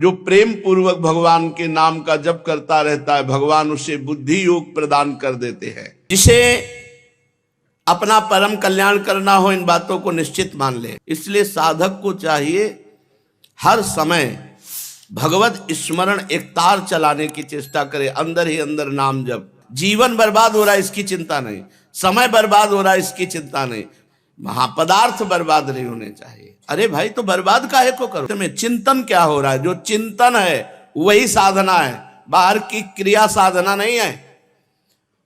जो प्रेम पूर्वक भगवान के नाम का जप करता रहता है, भगवान उसे बुद्धि योग प्रदान कर देते हैं। जिसे अपना परम कल्याण करना हो, इन बातों को निश्चित मान ले। इसलिए साधक को चाहिए हर समय भगवत स्मरण एक तार चलाने की चेष्टा करे, अंदर ही अंदर नाम जप। जीवन बर्बाद हो रहा है इसकी चिंता नहीं, समय बर्बाद हो रहा है इसकी चिंता नहीं, महापदार्थ बर्बाद नहीं होने चाहिए। अरे भाई, तो बर्बाद काहे को करो? तुम्हें चिंतन क्या हो रहा है? जो चिंतन है वही साधना है, बाहर की क्रिया साधना नहीं है।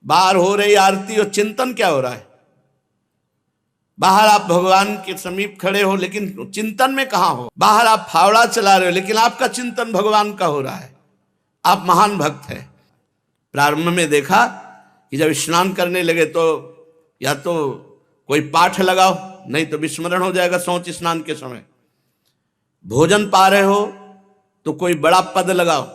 बाहर हो रही आरती और चिंतन क्या हो रहा है? बाहर आप भगवान के समीप खड़े हो लेकिन चिंतन में कहां हो? बाहर आप फावड़ा चला रहे हो लेकिन आपका चिंतन भगवान का हो रहा है। आप महान भक्त हैं। प्रारंभ में देखा कि जब स्नान करने लगे तो या तो कोई पाठ लगाओ, नहीं तो विस्मरण हो जाएगा शौच स्नान के समय। भोजन पा रहे हो तो कोई बड़ा पद लगाओ,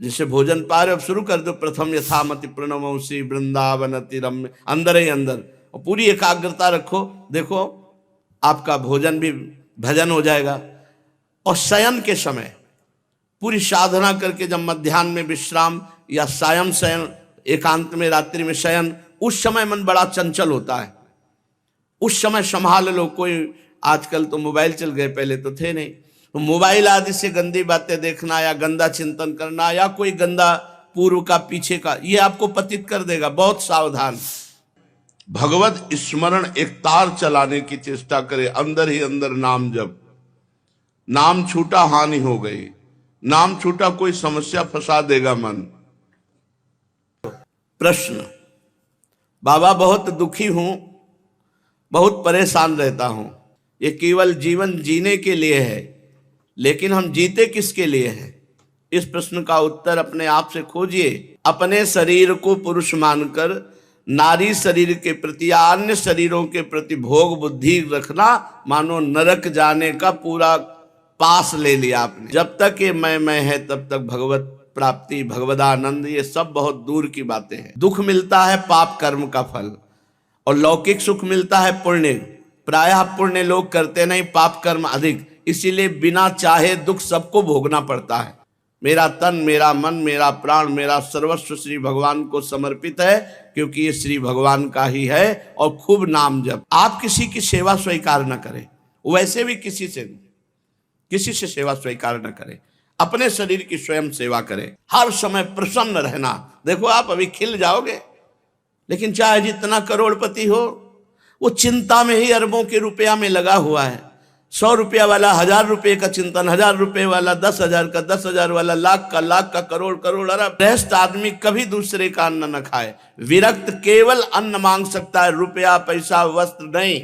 जिससे भोजन पा रहे हो शुरू कर दो, प्रथम यथामति प्रणमोसी वृंदावन रम्य, अंदर ही अंदर, और पूरी एकाग्रता रखो। देखो आपका भोजन भी भजन हो जाएगा। और शयन के समय पूरी साधना करके जब मध्याह्न में विश्राम या सायं शयन, एकांत में रात्रि में शयन, उस समय मन बड़ा चंचल होता है। उस समय संभाल लो। कोई आजकल तो मोबाइल चल गए, पहले तो थे नहीं। तो मोबाइल आदि से गंदी बातें देखना या गंदा चिंतन करना या कोई गंदा पूर्व का पीछे का, ये आपको पतित कर देगा। बहुत सावधान। भगवत स्मरण एक तार चलाने की चेष्टा करे, अंदर ही अंदर नाम जप। नाम छूटा हानि हो गई, नाम छूटा कोई समस्या फंसा देगा मन। प्रश्न: बाबा बहुत दुखी हूं, बहुत परेशान रहता हूं। ये केवल जीवन जीने के लिए है, लेकिन हम जीते किसके लिए हैं? इस प्रश्न का उत्तर अपने आप से खोजिए। अपने शरीर को पुरुष मानकर नारी शरीर के प्रति या अन्य शरीरों के प्रति भोग बुद्धि रखना मानो नरक जाने का पूरा पास ले लिया आपने। जब तक ये मैं है तब तक भगवत प्राप्ति, भगवदानंद, ये सब बहुत दूर की बातें हैं। दुख मिलता है पाप कर्म का फल, और लौकिक सुख मिलता है पुण्य। प्रायः पुण्य लोग करते नहीं, पाप कर्म अधिक, इसीलिए बिना चाहे दुख सबको भोगना पड़ता है। मेरा तन, मेरा मन, मेरा प्राण, मेरा सर्वस्व श्री भगवान को समर्पित है, क्योंकि ये श्री भगवान का ही है। और खूब नाम जप। आप किसी की सेवा स्वीकार न करें, वैसे भी किसी से सेवा स्वीकार न करें। अपने शरीर की स्वयं सेवा करें। हर समय प्रसन्न रहना। देखो आप अभी खिल जाओगे, लेकिन चाहे जितना करोड़पति हो, वो चिंता में ही अरबों के रुपया में लगा हुआ है। 100 रुपया वाला 1000 रुपये का चिंतन, 1000 रुपये वाला 10,000 का, 10,000 वाला लाख का, करोड़ अरब। गृहस्थ आदमी कभी दूसरे का अन्न न खाए। विरक्त केवल अन्न मांग सकता है, रुपया पैसा वस्त्र नहीं।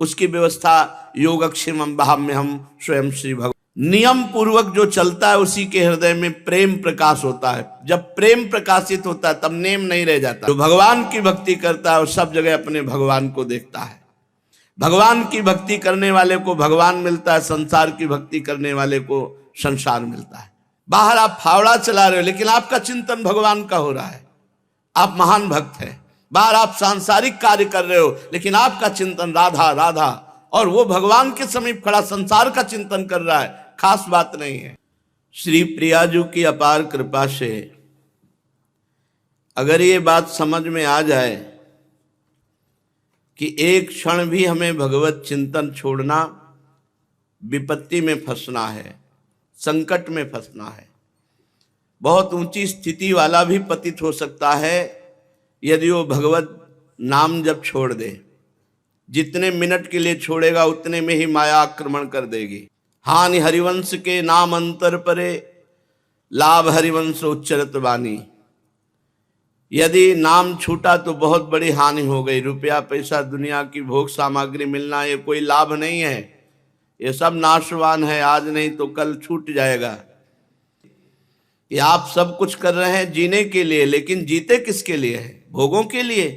उसकी व्यवस्था योगक्षेमम भाव में हम स्वयं श्री भगवान नियम पूर्वक जो चलता है, उसी के हृदय में प्रेम प्रकाश होता है। जब प्रेम प्रकाशित होता है तब नेम नहीं रह जाता। जो भगवान की भक्ति करता है वो सब जगह अपने भगवान को देखता है। भगवान की भक्ति करने वाले को भगवान मिलता है, संसार की भक्ति करने वाले को संसार मिलता है। बाहर आप फावड़ा चला रहे हो लेकिन आपका चिंतन भगवान का हो रहा है, आप महान भक्त हैं। बाहर आप सांसारिक कार्य कर रहे हो लेकिन आपका चिंतन राधा राधा, और वो भगवान के समीप खड़ा संसार का चिंतन कर रहा है, खास बात नहीं है। श्री प्रियाजू की अपार कृपा से अगर ये बात समझ में आ जाए कि एक क्षण भी हमें भगवत चिंतन छोड़ना विपत्ति में फंसना है, संकट में फंसना है। बहुत ऊंची स्थिति वाला भी पतित हो सकता है यदि वो भगवत नाम जब छोड़ दे। जितने मिनट के लिए छोड़ेगा उतने में ही माया आक्रमण कर देगी। हानि हरिवंश के नाम अंतर परे, लाभ हरिवंश उच्चरत वाणी। यदि नाम छूटा तो बहुत बड़ी हानि हो गई। रुपया पैसा दुनिया की भोग सामग्री मिलना ये कोई लाभ नहीं है, ये सब नाशवान है, आज नहीं तो कल छूट जाएगा। ये आप सब कुछ कर रहे हैं जीने के लिए, लेकिन जीते किसके लिए है? भोगों के लिए,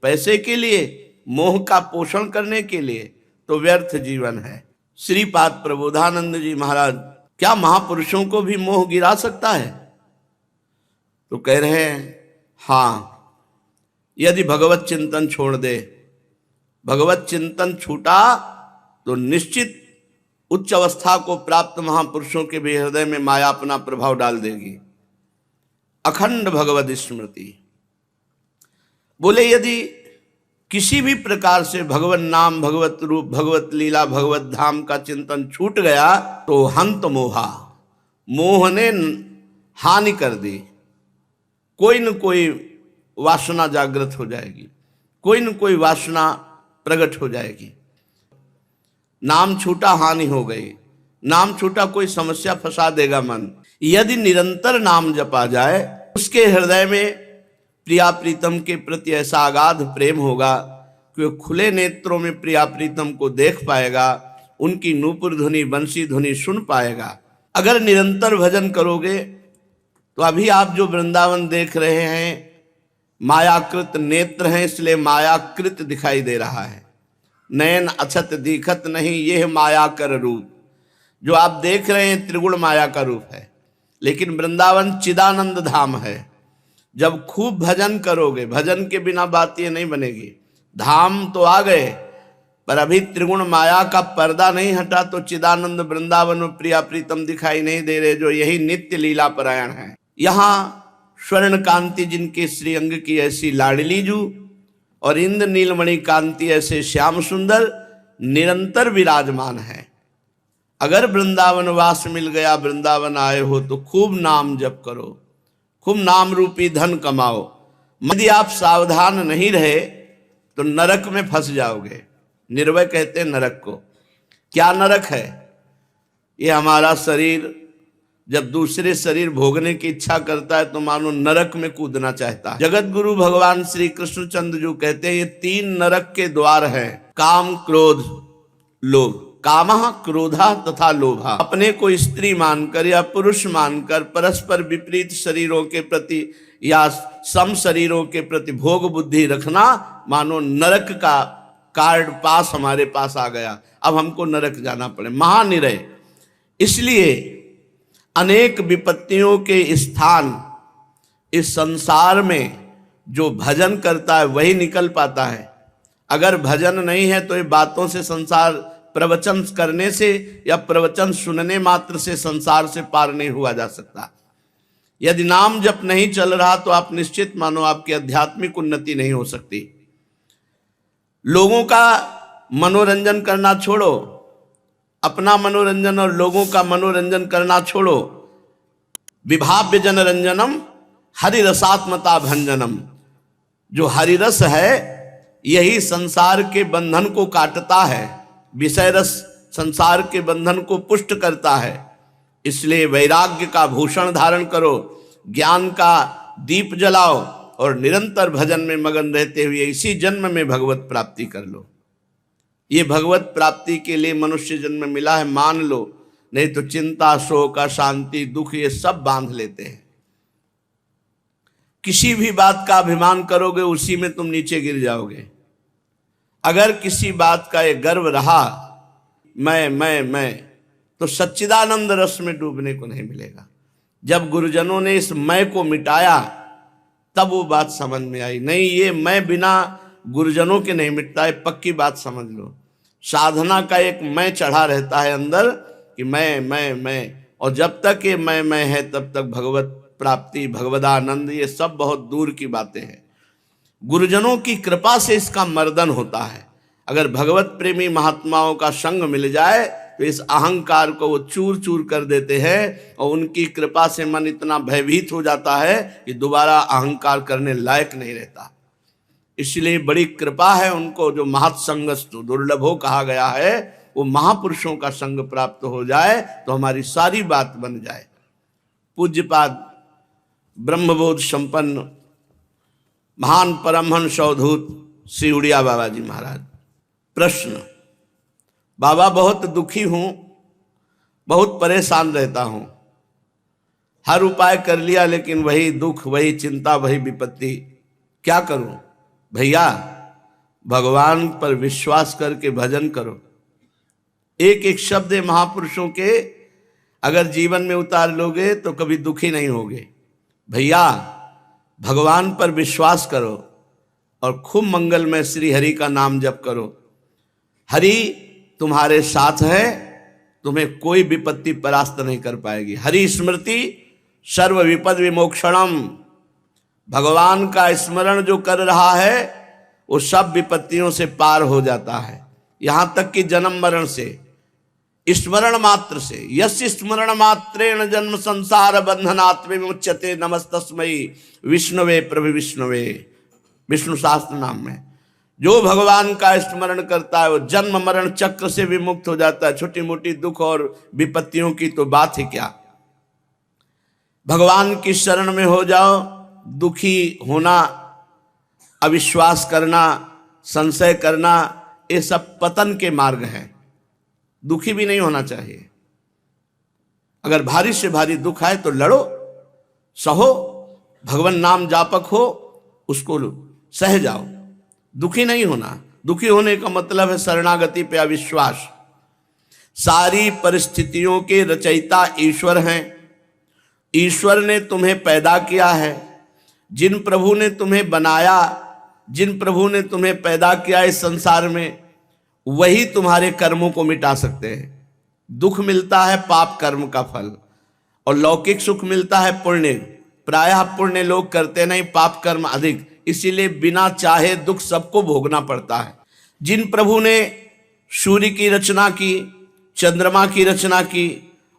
पैसे के लिए, मोह का पोषण करने के लिए, तो व्यर्थ जीवन है। श्रीपाद प्रबोधानंद जी महाराज, क्या महापुरुषों को भी मोह गिरा सकता है? तो कह रहे हैं हाँ, यदि भगवत चिंतन छोड़ दे। भगवत चिंतन छूटा तो निश्चित उच्च अवस्था को प्राप्त महापुरुषों के भी हृदय में माया अपना प्रभाव डाल देगी। अखंड भगवद स्मृति। बोले यदि किसी भी प्रकार से भगवत नाम, भगवत रूप, भगवत लीला, भगवत धाम का चिंतन छूट गया तो हंत मोहा, मोह ने हानि कर दी। कोई न कोई वासना जागृत हो जाएगी, कोई न कोई वासना प्रकट हो जाएगी। नाम छूटा हानि हो गई, नाम छूटा कोई समस्या फंसा देगा मन। यदि निरंतर नाम जपा जाए, उसके हृदय में प्रिया प्रीतम के प्रति ऐसा अगाध प्रेम होगा कि वह खुले नेत्रों में प्रिया प्रीतम को देख पाएगा, उनकी नूपुर ध्वनि, बंसी ध्वनि सुन पाएगा। अगर निरंतर भजन करोगे तो अभी आप जो वृंदावन देख रहे हैं, मायाकृत नेत्र हैं, इसलिए मायाकृत दिखाई दे रहा है। नयन अछत दिखत नहीं, यह माया कर रूप। जो आप देख रहे हैं त्रिगुण माया का रूप है, लेकिन वृंदावन चिदानंद धाम है। जब खूब भजन करोगे, भजन के बिना बात ये नहीं बनेगी। धाम तो आ गए, पर अभी त्रिगुण माया का पर्दा नहीं हटा तो चिदानंद वृंदावन में प्रिया प्रीतम दिखाई नहीं दे रहे, जो यही नित्य लीला परायण है। यहाँ स्वर्ण कांति जिनके श्री अंग की ऐसी लाडली जू, और इंद्र नीलमणि कांति ऐसे श्याम सुंदर निरंतर विराजमान है। अगर वृंदावन वास मिल गया, वृंदावन आए हो तो खूब नाम जप करो, खूब नाम रूपी धन कमाओ। यदि आप सावधान नहीं रहे तो नरक में फंस जाओगे। निर्भय कहते हैं नरक को। क्या नरक है? ये हमारा शरीर जब दूसरे शरीर भोगने की इच्छा करता है तो मानो नरक में कूदना चाहता है। जगत गुरु भगवान श्री कृष्णचंद्र जी कहते हैं ये 3 नरक के द्वार हैं, काम, क्रोध, लोभ। कामः, क्रोधा तथा लोभा। अपने को स्त्री मानकर या पुरुष मानकर परस्पर विपरीत शरीरों के प्रति या सम शरीरों के प्रति भोग बुद्धि रखना, मानो नरक का कार्ड पास हमारे पास आ गया, अब हमको नरक जाना पड़े। महानिरय। इसलिए अनेक विपत्तियों के स्थान इस संसार में जो भजन करता है वही निकल पाता है। अगर भजन नहीं है तो ये बातों से संसार, प्रवचन करने से या प्रवचन सुनने मात्र से संसार से पार नहीं हुआ जा सकता। यदि नाम जप नहीं चल रहा तो आप निश्चित मानो आपकी आध्यात्मिक उन्नति नहीं हो सकती। लोगों का मनोरंजन करना छोड़ो, अपना मनोरंजन और लोगों का मनोरंजन करना छोड़ो। विभाव्य जन रंजनम हरिरसात्मता भंजनम। जो हरिरस है यही संसार के बंधन को काटता है, विषय रस संसार के बंधन को पुष्ट करता है। इसलिए वैराग्य का भूषण धारण करो, ज्ञान का दीप जलाओ और निरंतर भजन में मगन रहते हुए इसी जन्म में भगवत प्राप्ति कर लो। ये भगवत प्राप्ति के लिए मनुष्य जन्म मिला है, मान लो, नहीं तो चिंता, शोक, अशांति, दुख ये सब बांध लेते हैं। किसी भी बात का अभिमान करोगे उसी में तुम नीचे गिर जाओगे। अगर किसी बात का ये गर्व रहा, मैं, तो सच्चिदानंद रस में डूबने को नहीं मिलेगा। जब गुरुजनों ने इस मैं को मिटाया तब वो बात समझ में आई। नहीं, ये मैं बिना गुरुजनों के नहीं मिटता है, पक्की बात समझ लो। साधना का एक मैं चढ़ा रहता है अंदर कि मैं, और जब तक ये मैं है तब तक भगवत प्राप्ति, भगवदानंद ये सब बहुत दूर की बातें हैं। गुरुजनों की कृपा से इसका मर्दन होता है। अगर भगवत प्रेमी महात्माओं का संग मिल जाए तो इस अहंकार को वो चूर चूर कर देते हैं, और उनकी कृपा से मन इतना भयभीत हो जाता है कि दोबारा अहंकार करने लायक नहीं रहता। इसलिए बड़ी कृपा है उनको, जो महत्संगस्तु दुर्लभो कहा गया है, वो महापुरुषों का संग प्राप्त हो जाए तो हमारी सारी बात बन जाए। पूज्यपाद ब्रह्मबोध संपन्न महान परमहंस अवधूत श्री उड़िया बाबा जी महाराज। प्रश्न: बाबा, बहुत दुखी हूं, बहुत परेशान रहता हूं, हर उपाय कर लिया लेकिन वही दुख, वही चिंता, वही विपत्ति, क्या करूं? भैया, भगवान पर विश्वास करके भजन करो। एक एक शब्द महापुरुषों के अगर जीवन में उतार लोगे तो कभी दुखी नहीं होगे। भैया, भगवान पर विश्वास करो और खूब मंगलमय श्री हरि का नाम जप करो। हरि तुम्हारे साथ है, तुम्हें कोई विपत्ति परास्त नहीं कर पाएगी। हरि स्मृति सर्व विपद विमोक्षणम, भगवान का स्मरण जो कर रहा है वो सब विपत्तियों से पार हो जाता है, यहां तक कि जन्म मरण से, स्मरण मात्र से। यस्य स्मरण मात्रेण जन्म संसार बंधनात् विमुच्यते नमस्तस्मै विष्णुवे प्रभु विष्णुवे, विष्णु शास्त्र नाम में। जो भगवान का स्मरण करता है वो जन्म मरण चक्र से विमुक्त हो जाता है। छोटी मोटी दुख और विपत्तियों की तो बात ही क्या। भगवान की शरण में हो जाओ। दुखी होना, अविश्वास करना, संशय करना, ये सब पतन के मार्ग हैं। दुखी भी नहीं होना चाहिए। अगर भारी से भारी दुख आए तो लड़ो, सहो, भगवान नाम जापक हो, उसको सह जाओ। दुखी नहीं होना। दुखी होने का मतलब है शरणागति पे अविश्वास। सारी परिस्थितियों के रचयिता ईश्वर हैं। ईश्वर ने तुम्हें पैदा किया है। जिन प्रभु ने तुम्हें बनाया, जिन प्रभु ने तुम्हें पैदा किया इस संसार में, वही तुम्हारे कर्मों को मिटा सकते हैं। दुख मिलता है पाप कर्म का फल, और लौकिक सुख मिलता है पुण्य। प्रायः पुण्य लोग करते नहीं, पाप कर्म अधिक, इसीलिए बिना चाहे दुख सबको भोगना पड़ता है। जिन प्रभु ने सूर्य की रचना की, चंद्रमा की रचना की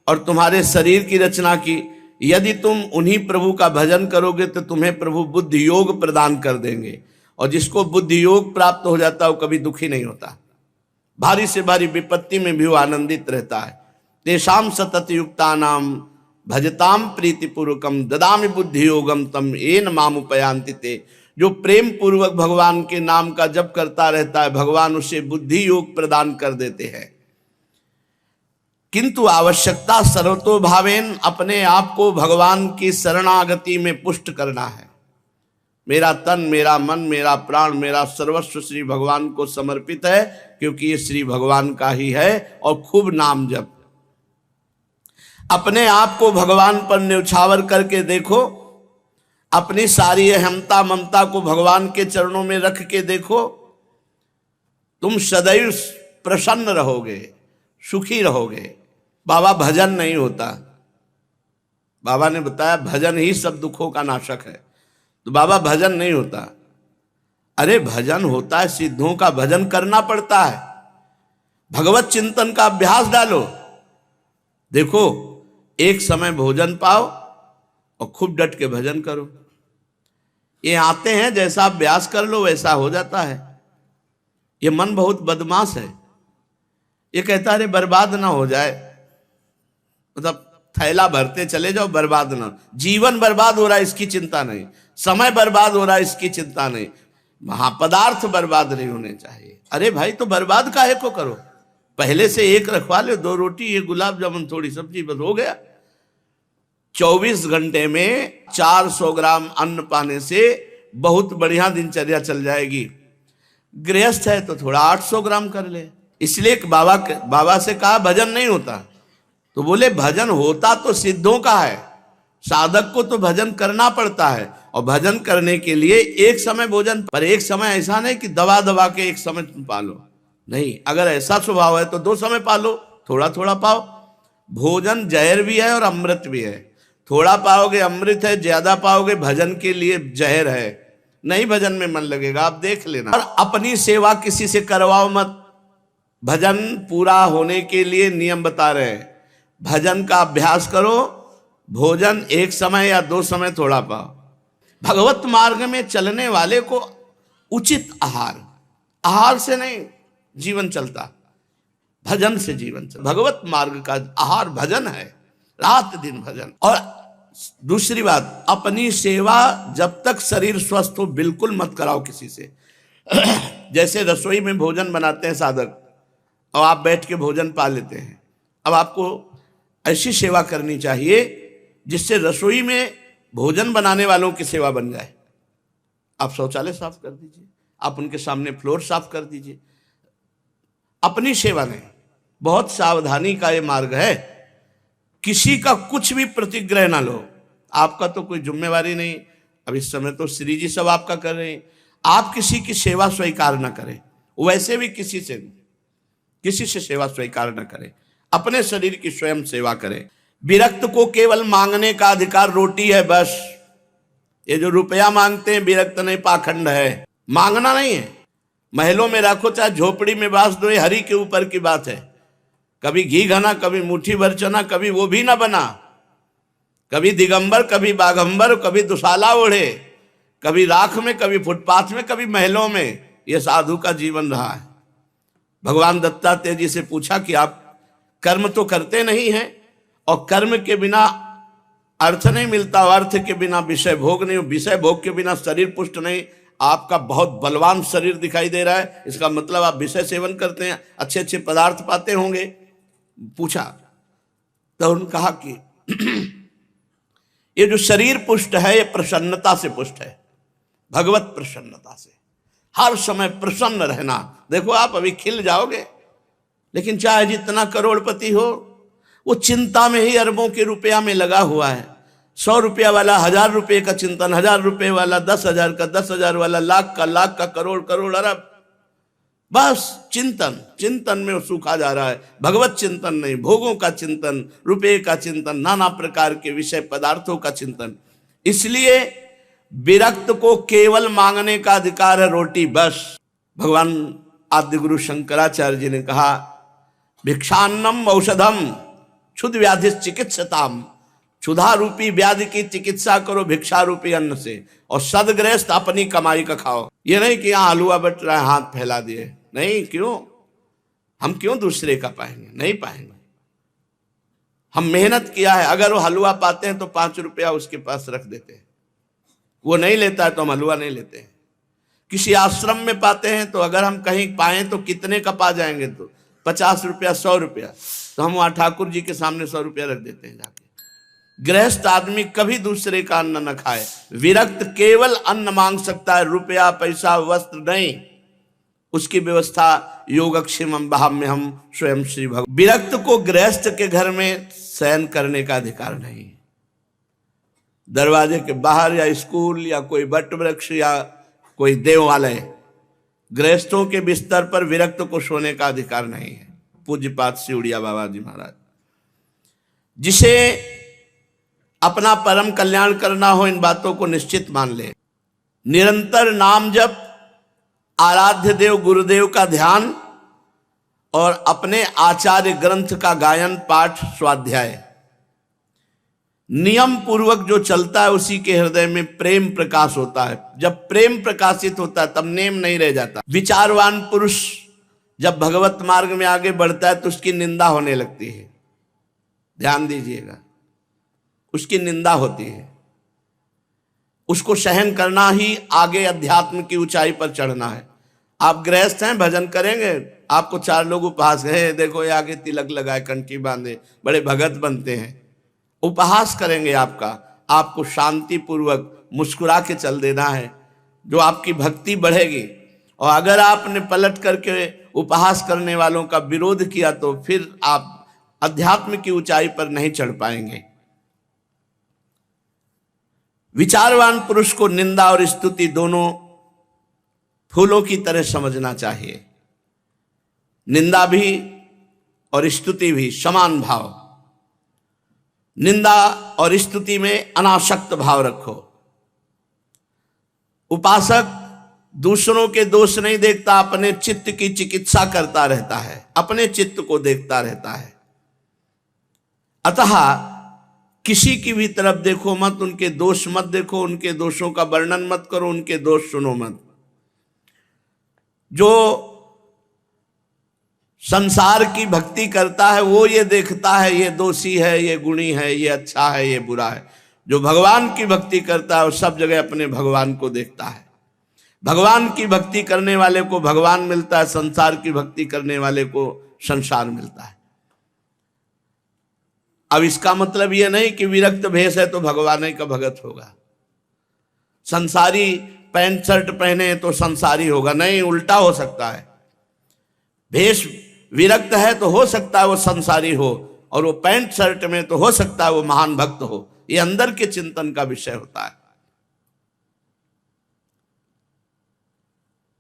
और तुम्हारे शरीर की रचना की, यदि तुम उन्हीं प्रभु का भजन करोगे तो तुम्हें प्रभु बुद्धि योग प्रदान कर देंगे। और जिसको बुद्धि योग प्राप्त हो जाता है वो कभी दुखी नहीं होता। भारी से भारी विपत्ति में भी वो आनंदित रहता है। तेषाम सतत युक्तानाम भजताम प्रीतिपूर्वकम ददामि बुद्धि योगम तम येन माम उपयान्ति ते। जो प्रेम पूर्वक भगवान के नाम का जप करता रहता है, भगवान उसे बुद्धि योग प्रदान कर देते हैं। किंतु आवश्यकता सर्वतो भावेन, अपने आप को भगवान की शरणागति में पुष्ट करना है। मेरा तन, मेरा मन, मेरा प्राण, मेरा सर्वस्व श्री भगवान को समर्पित है, क्योंकि ये श्री भगवान का ही है। और खूब नाम जप। अपने आप को भगवान पर न्यौछावर करके देखो। अपनी सारी अहमता ममता को भगवान के चरणों में रख के देखो। तुम सदैव प्रसन्न रहोगे, सुखी रहोगे। बाबा भजन नहीं होता। बाबा ने बताया भजन ही सब दुखों का नाशक है। तो बाबा भजन नहीं होता। अरे भजन होता है, सिद्धों का भजन करना पड़ता है। भगवत चिंतन का अभ्यास डालो। देखो, एक समय भोजन पाओ और खूब डट के भजन करो। ये आते हैं, जैसा अभ्यास कर लो वैसा हो जाता है। ये मन बहुत बदमाश है। ये कहता है अरे बर्बाद ना हो जाए, मतलब थैला भरते चले जाओ, बर्बाद ना। जीवन बर्बाद हो रहा है इसकी चिंता नहीं, समय बर्बाद हो रहा है इसकी चिंता नहीं, महापदार्थ बर्बाद नहीं होने चाहिए। अरे भाई तो बर्बाद काहे को करो, पहले से एक रखवा लो, 2 रोटी, ये गुलाब जामुन, थोड़ी सब्जी, बस हो गया। 24 घंटे में 400 ग्राम अन्न पाने से बहुत बढ़िया दिनचर्या चल जाएगी। गृहस्थ है तो थोड़ा 800 ग्राम कर ले। इसलिए बाबा से कहा भजन नहीं होता, तो बोले भजन होता तो सिद्धों का है। साधक को तो भजन करना पड़ता है, और भजन करने के लिए एक समय भोजन, पर एक समय ऐसा नहीं कि दबा दबा के एक समय तुम पालो, नहीं। अगर ऐसा स्वभाव है तो 2 समय पालो, थोड़ा थोड़ा पाओ। भोजन जहर भी है और अमृत भी है। थोड़ा पाओगे अमृत है, ज्यादा पाओगे भजन के लिए जहर है। नहीं भजन में मन लगेगा, आप देख लेना। और अपनी सेवा किसी से करवाओ मत। भजन पूरा होने के लिए नियम बता रहे हैं। भजन का अभ्यास करो, भोजन एक समय या 2 समय थोड़ा पाओ। भगवत मार्ग में चलने वाले को उचित आहार से नहीं जीवन चलता, भजन से जीवन चलता। भगवत मार्ग का आहार भजन है, रात दिन भजन। और दूसरी बात, अपनी सेवा जब तक शरीर स्वस्थ हो बिल्कुल मत कराओ किसी से। जैसे रसोई में भोजन बनाते हैं साधक, और आप बैठ के भोजन पा लेते हैं। अब आपको ऐसी सेवा करनी चाहिए जिससे रसोई में भोजन बनाने वालों की सेवा बन जाए। आप शौचालय साफ कर दीजिए, आप उनके सामने फ्लोर साफ कर दीजिए। अपनी सेवा नहीं, बहुत सावधानी का ये मार्ग है। किसी का कुछ भी प्रतिग्रह ना लो। आपका तो कोई जिम्मेवारी नहीं। अब इस समय तो श्री जी सब आपका कर रहे हैं। आप किसी की सेवा स्वीकार ना करें, वैसे भी किसी से सेवा स्वीकार ना करें। अपने शरीर की स्वयं सेवा करें। विरक्त को केवल मांगने का अधिकार रोटी है बस। ये जो रुपया मांगते हैं विरक्त नहीं, पाखंड है, मांगना नहीं है। महलों में रखो चाहे झोपड़ी में बांस दो, ये हरि के ऊपर की बात है। कभी घी घना, कभी मुट्ठी भर चना, कभी वो भी ना बना, कभी दिगंबर, कभी बाघंबर, कभी दुशाला ओढ़े, कभी राख में, कभी फुटपाथ में, कभी महलों में। यह साधु का जीवन रहा है। भगवान दत्तात्रेय जी से पूछा कि आप कर्म तो करते नहीं हैं, और कर्म के बिना अर्थ नहीं मिलता, अर्थ के बिना विषय भोग नहीं, विषय भोग के बिना शरीर पुष्ट नहीं। आपका बहुत बलवान शरीर दिखाई दे रहा है, इसका मतलब आप विषय सेवन करते हैं, अच्छे अच्छे पदार्थ पाते होंगे। पूछा तो उन्होंने कहा कि ये जो शरीर पुष्ट है ये प्रसन्नता से पुष्ट है, भगवत प्रसन्नता से। हर समय प्रसन्न रहना। देखो आप अभी खिल जाओगे, लेकिन चाहे जितना करोड़पति हो, वो चिंता में ही अरबों के रुपया में लगा हुआ है। 100 रुपया वाला 1000 रुपये का चिंतन, 1000 रुपये वाला 10,000 का, 10,000 वाला लाख का, लाख का करोड़, करोड़ अरब, बस चिंतन चिंतन में सूखा जा रहा है। भगवत चिंतन नहीं, भोगों का चिंतन, रुपये का चिंतन, नाना प्रकार के विषय पदार्थों का चिंतन। इसलिए विरक्त को केवल मांगने का अधिकार है रोटी बस। भगवान आद्य गुरु शंकराचार्य जी ने कहा, भिक्षान्नम औषधम क्षुध व्याधि चिकित्सताम। क्षुधा रूपी व्याधि की चिकित्सा करो भिक्षा रूपी अन्न से, और सदगृहस्थ अपनी कमाई का खाओ। ये नहीं कि यहाँ हलवा बट रहा है हाथ फैला दिए, नहीं। क्यों? हम क्यों दूसरे का पाएंगे? नहीं पाएंगे। हम मेहनत किया है, अगर वो हलवा पाते हैं तो 5 रुपया उसके पास रख देते हैं, वो नहीं लेता है तो हम हलवा नहीं लेते हैं। किसी आश्रम में पाते हैं तो अगर हम कहीं पाए तो कितने का पा जाएंगे, तो 50 रुपया 100 रुपया, तो हम वहां ठाकुर जी के सामने 100 रुपया रख देते हैं जाके। गृहस्थ आदमी कभी दूसरे का अन्न न खाए। विरक्त केवल अन्न मांग सकता है, रुपया पैसा वस्त्र नहीं। उसकी व्यवस्था योगक्षेमम बहाम्य हम स्वयं श्री भगवान। विरक्त को गृहस्थ के घर में शयन करने का अधिकार नहीं। दरवाजे के बाहर या स्कूल या कोई वट वृक्ष या कोई देवालय, गृहस्थों के बिस्तर पर विरक्त को सोने का अधिकार नहीं है। पूज्यपाद सिउड़िया बाबा जी महाराज। जिसे अपना परम कल्याण करना हो, इन बातों को निश्चित मान ले। निरंतर नाम जप, आराध्य देव गुरुदेव का ध्यान, और अपने आचार्य ग्रंथ का गायन पाठ स्वाध्याय नियम पूर्वक जो चलता है, उसी के हृदय में प्रेम प्रकाश होता है। जब प्रेम प्रकाशित होता है तब नेम नहीं रह जाता। विचारवान पुरुष जब भगवत मार्ग में आगे बढ़ता है तो उसकी निंदा होने लगती है। ध्यान दीजिएगा, उसकी निंदा होती है। उसको सहन करना ही आगे अध्यात्म की ऊंचाई पर चढ़ना है। आप गृहस्थ हैं, भजन करेंगे, आपको 4 लोग उपहास है, देखो ये आगे तिलक लगाए, कंठी बांधे, बड़े भगत बनते हैं, उपहास करेंगे आपका। आपको शांति पूर्वक मुस्कुरा के चल देना है, जो आपकी भक्ति बढ़ेगी। और अगर आपने पलट करके उपहास करने वालों का विरोध किया तो फिर आप अध्यात्म की ऊंचाई पर नहीं चढ़ पाएंगे। विचारवान पुरुष को निंदा और स्तुति दोनों फूलों की तरह समझना चाहिए। निंदा भी और स्तुति भी समान भाव। निंदा और स्तुति में अनासक्त भाव रखो। उपासक दूसरों के दोष नहीं देखता, अपने चित्त की चिकित्सा करता रहता है, अपने चित्त को देखता रहता है। अतः किसी की भी तरफ देखो मत, उनके दोष मत देखो, उनके दोषों का वर्णन मत करो, उनके दोष सुनो मत। जो संसार की भक्ति करता है वो ये देखता है ये दोषी है, ये गुणी है, ये अच्छा है, ये बुरा है। जो भगवान की भक्ति करता है वो सब जगह अपने भगवान को देखता है। भगवान की भक्ति करने वाले को भगवान मिलता है, संसार की भक्ति करने वाले को संसार मिलता है। अब इसका मतलब यह नहीं कि विरक्त भेष है तो भगवान ही का भगत होगा, संसारी पैंट शर्ट पहने तो संसारी होगा, नहीं, उल्टा हो सकता है। भेष विरक्त है तो हो सकता है वो संसारी हो, और वो पैंट शर्ट में तो हो सकता है वो महान भक्त हो। ये अंदर के चिंतन का विषय होता है।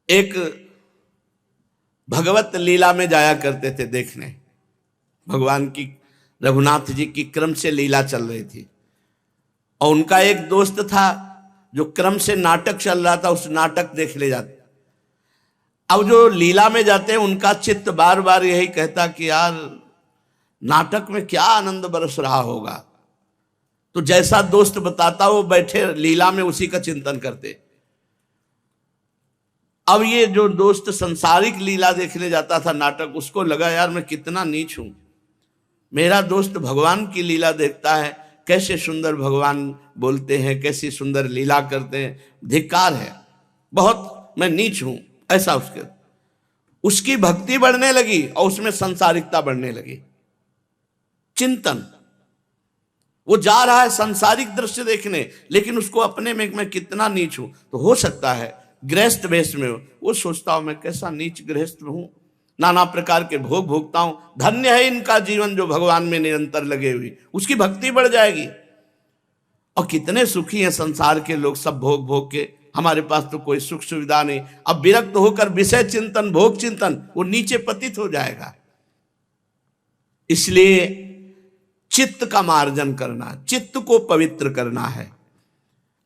एक भगवत लीला में जाया करते थे देखने, भगवान की, रघुनाथ जी की क्रम से लीला चल रही थी, और उनका एक दोस्त था जो क्रम से नाटक चल रहा था, उस नाटक देखने जाते। अब जो लीला में जाते हैं उनका चित्त बार बार यही कहता कि यार नाटक में क्या आनंद बरस रहा होगा। तो जैसा दोस्त बताता वो बैठे लीला में उसी का चिंतन करते। अब ये जो दोस्त संसारिक लीला देखने जाता था नाटक, उसको लगा यार मैं कितना नीच हूं, मेरा दोस्त भगवान की लीला देखता है, कैसे सुंदर भगवान बोलते हैं, कैसी सुंदर लीला करते हैं, धिक्कार है, बहुत मैं नीच हूं, ऐसा उसकी भक्ति बढ़ने लगी और उसमें संसारिकता बढ़ने लगी। चिंतन, वो जा रहा है संसारिक दृश्य देखने, लेकिन उसको अपने में मैं कितना नीच हूं। तो हो सकता है गृहस्थ वेश में वो सोचता हूं मैं कैसा नीच गृहस्थ हूं, नाना प्रकार के भोग भोगता हूं, धन्य है इनका जीवन जो भगवान में निरंतर लगे हुए, उसकी भक्ति बढ़ जाएगी। और कितने सुखी हैं संसार के लोग, सब भोग भोग के, हमारे पास तो कोई सुख सुविधा नहीं। अब विरक्त होकर विषय चिंतन, भोग चिंतन, वो नीचे पतित हो जाएगा। इसलिए चित्त का मार्जन करना, चित्त को पवित्र करना है।